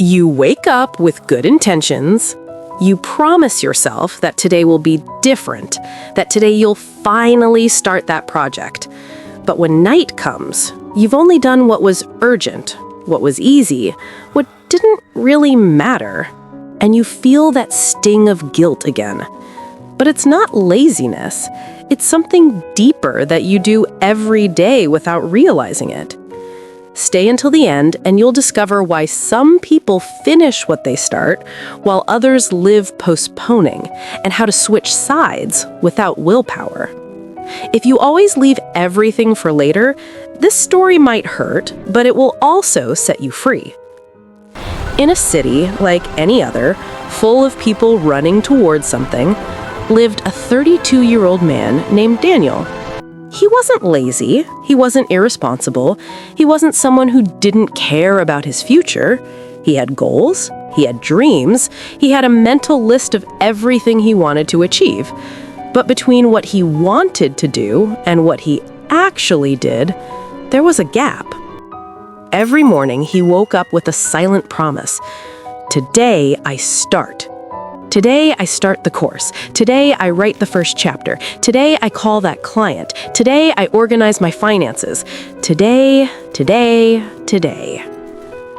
You wake up with good intentions. You promise yourself that today will be different, that today you'll finally start that project. But when night comes, you've only done what was urgent, what was easy, what didn't really matter. And you feel that sting of guilt again. But it's not laziness. It's something deeper that you do every day without realizing it. Stay until the end and you'll discover why some people finish what they start while others live postponing, and how to switch sides without willpower. If you always leave everything for later, this story might hurt, but it will also set you free. In a city like any other, full of people running towards something, lived a 32-year-old man named Daniel. He wasn't lazy, he wasn't irresponsible, he wasn't someone who didn't care about his future. He had goals, he had dreams, he had a mental list of everything he wanted to achieve. But between what he wanted to do and what he actually did, there was a gap. Every morning he woke up with a silent promise. Today I start. Today I start the course. Today I write the first chapter. Today I call that client. Today I organize my finances. Today.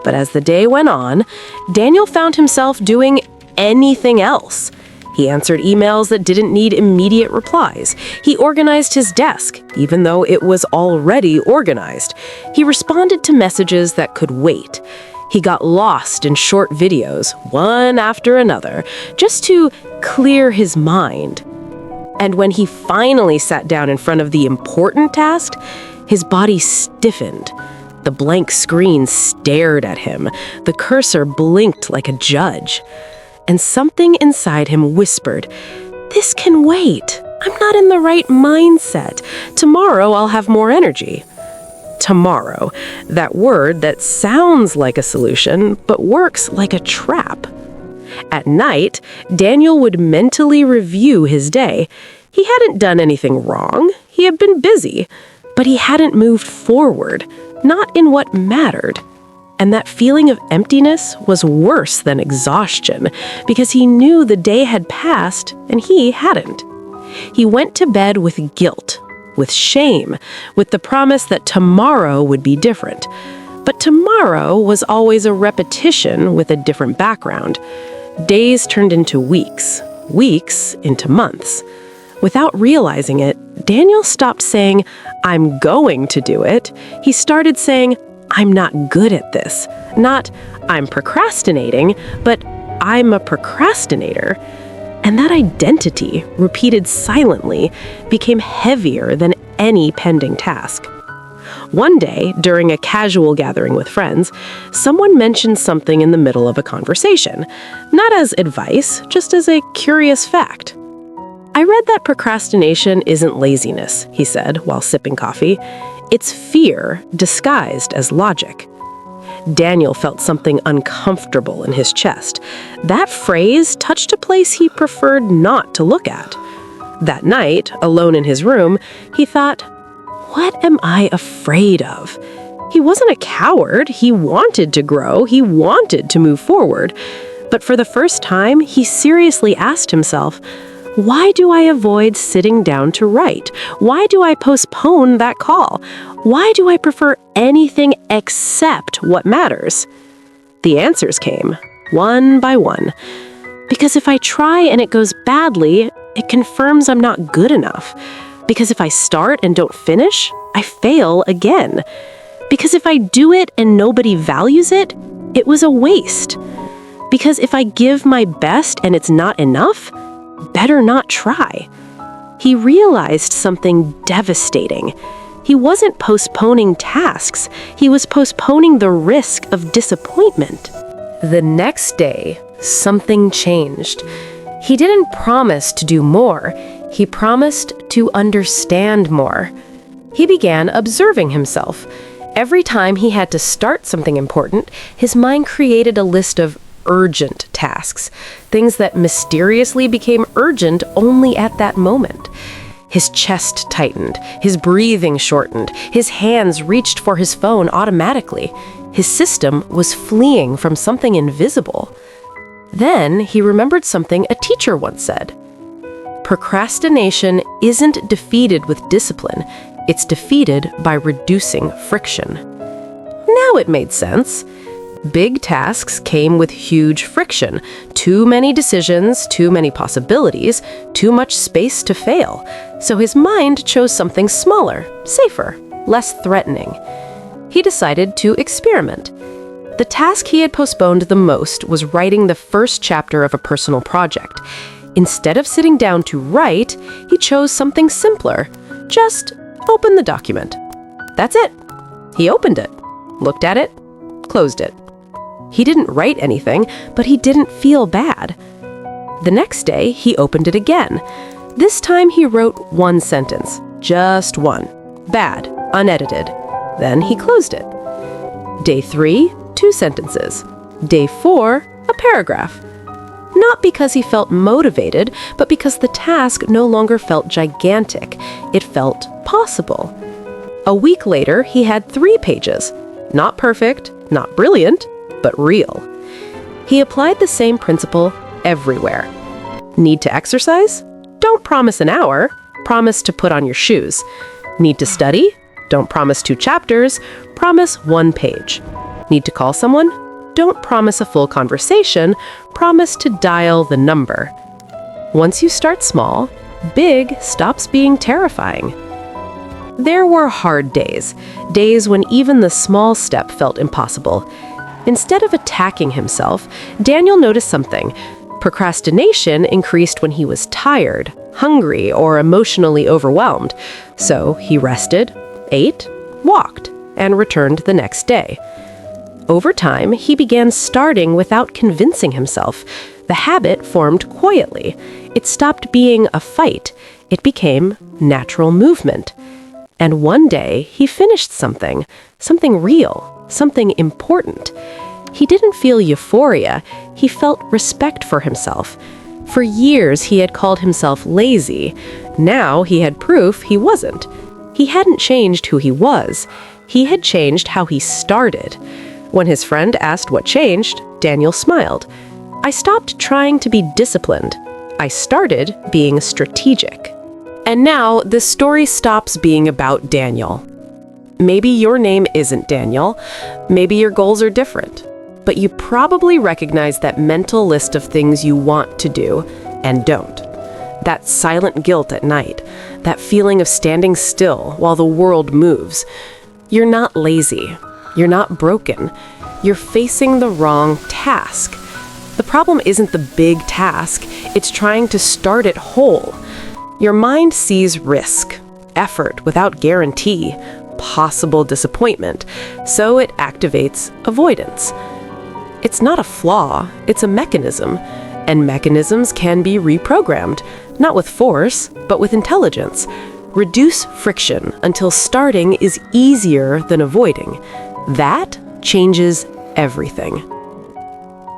But as the day went on, Daniel found himself doing anything else. He answered emails that didn't need immediate replies. He organized his desk, even though it was already organized. He responded to messages that could wait. He got lost in short videos, one after another, just to clear his mind. And when he finally sat down in front of the important task, his body stiffened. The blank screen stared at him. The cursor blinked like a judge. And something inside him whispered, "This can wait. I'm not in the right mindset. Tomorrow I'll have more energy." Tomorrow, that word that sounds like a solution, but works like a trap. At night, Daniel would mentally review his day. He hadn't done anything wrong. He had been busy, but he hadn't moved forward, not in what mattered. And that feeling of emptiness was worse than exhaustion, because he knew the day had passed and he hadn't. He went to bed with guilt, with shame, with the promise that tomorrow would be different. But tomorrow was always a repetition with a different background. Days turned into weeks, weeks into months. Without realizing it, Daniel stopped saying, "I'm going to do it." He started saying, "I'm not good at this." Not, "I'm procrastinating," but "I'm a procrastinator." And that identity, repeated silently, became heavier than any pending task. One day, during a casual gathering with friends, someone mentioned something in the middle of a conversation. Not as advice, just as a curious fact. "I read that procrastination isn't laziness," he said while sipping coffee. "It's fear disguised as logic." Daniel felt something uncomfortable in his chest. That phrase touched a place he preferred not to look at. That night, alone in his room, he thought, "What am I afraid of?" He wasn't a coward. He wanted to grow. He wanted to move forward. But for the first time, he seriously asked himself, why do I avoid sitting down to write? Why do I postpone that call? Why do I prefer anything except what matters? The answers came, one by one. Because if I try and it goes badly, it confirms I'm not good enough. Because if I start and don't finish, I fail again. Because if I do it and nobody values it, it was a waste. Because if I give my best and it's not enough, better not try. He realized something devastating. He wasn't postponing tasks. He was postponing the risk of disappointment. The next day, something changed. He didn't promise to do more. He promised to understand more. He began observing himself. Every time he had to start something important, his mind created a list of urgent tasks, things that mysteriously became urgent only at that moment. His chest tightened, his breathing shortened, his hands reached for his phone automatically. His system was fleeing from something invisible. Then he remembered something a teacher once said. Procrastination isn't defeated with discipline. It's defeated by reducing friction. Now it made sense. Big tasks came with huge friction. Too many decisions, too many possibilities, too much space to fail. So his mind chose something smaller, safer, less threatening. He decided to experiment. The task he had postponed the most was writing the first chapter of a personal project. Instead of sitting down to write, he chose something simpler. Just open the document. That's it. He opened it, looked at it, closed it. He didn't write anything, but he didn't feel bad. The next day, he opened it again. This time he wrote one sentence, just one, bad, unedited. Then he closed it. Day 3, 2 sentences. Day 4, a paragraph. Not because he felt motivated, but because the task no longer felt gigantic. It felt possible. A week later, he had 3 pages. Not perfect, not brilliant, but real. He applied the same principle everywhere. Need to exercise? Don't promise an hour. Promise to put on your shoes. Need to study? Don't promise 2 chapters. Promise 1 page. Need to call someone? Don't promise a full conversation. Promise to dial the number. Once you start small, big stops being terrifying. There were hard days, days when even the small step felt impossible. Instead of attacking himself, Daniel noticed something. Procrastination increased when he was tired, hungry, or emotionally overwhelmed. So he rested, ate, walked, and returned the next day. Over time, he began starting without convincing himself. The habit formed quietly. It stopped being a fight. It became natural movement. And one day, he finished something real, something important. He didn't feel euphoria. He felt respect for himself. For years, he had called himself lazy. Now he had proof he wasn't. He hadn't changed who he was. He had changed how he started. When his friend asked what changed, Daniel smiled. I stopped trying to be disciplined. I started being strategic. And now this story stops being about Daniel. Maybe your name isn't Daniel. Maybe your goals are different. But you probably recognize that mental list of things you want to do and don't. That silent guilt at night. That feeling of standing still while the world moves. You're not lazy. You're not broken. You're facing the wrong task. The problem isn't the big task. It's trying to start it whole. Your mind sees risk, effort without guarantee, possible disappointment, so it activates avoidance. It's not a flaw, it's a mechanism, and mechanisms can be reprogrammed, not with force, but with intelligence. Reduce friction until starting is easier than avoiding. That changes everything.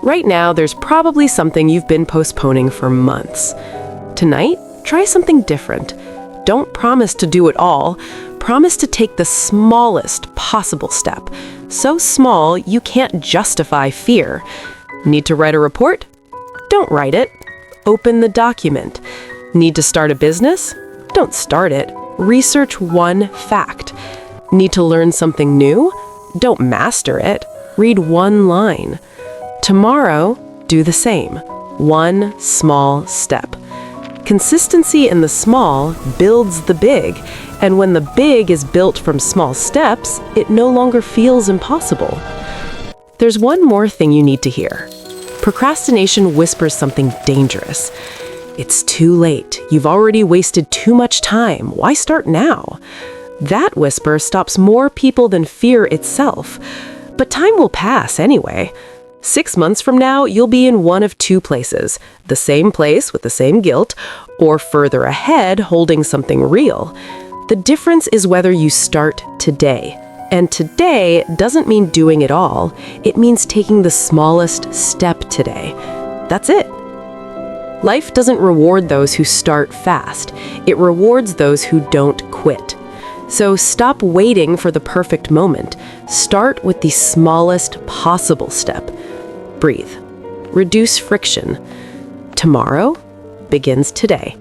Right now, there's probably something you've been postponing for months. Tonight, try something different. Don't promise to do it all. Promise to take the smallest possible step. So small, you can't justify fear. Need to write a report? Don't write it. Open the document. Need to start a business? Don't start it. Research one fact. Need to learn something new? Don't master it. Read one line. Tomorrow, do the same. One small step. Consistency in the small builds the big, and when the big is built from small steps, it no longer feels impossible. There's one more thing you need to hear. Procrastination whispers something dangerous. It's too late. You've already wasted too much time. Why start now? That whisper stops more people than fear itself. But time will pass anyway. 6 months from now, you'll be in one of 2 places. The same place with the same guilt, or further ahead holding something real. The difference is whether you start today. And today doesn't mean doing it all. It means taking the smallest step today. That's it. Life doesn't reward those who start fast. It rewards those who don't quit. So stop waiting for the perfect moment. Start with the smallest possible step. Breathe. Reduce friction. Tomorrow begins today.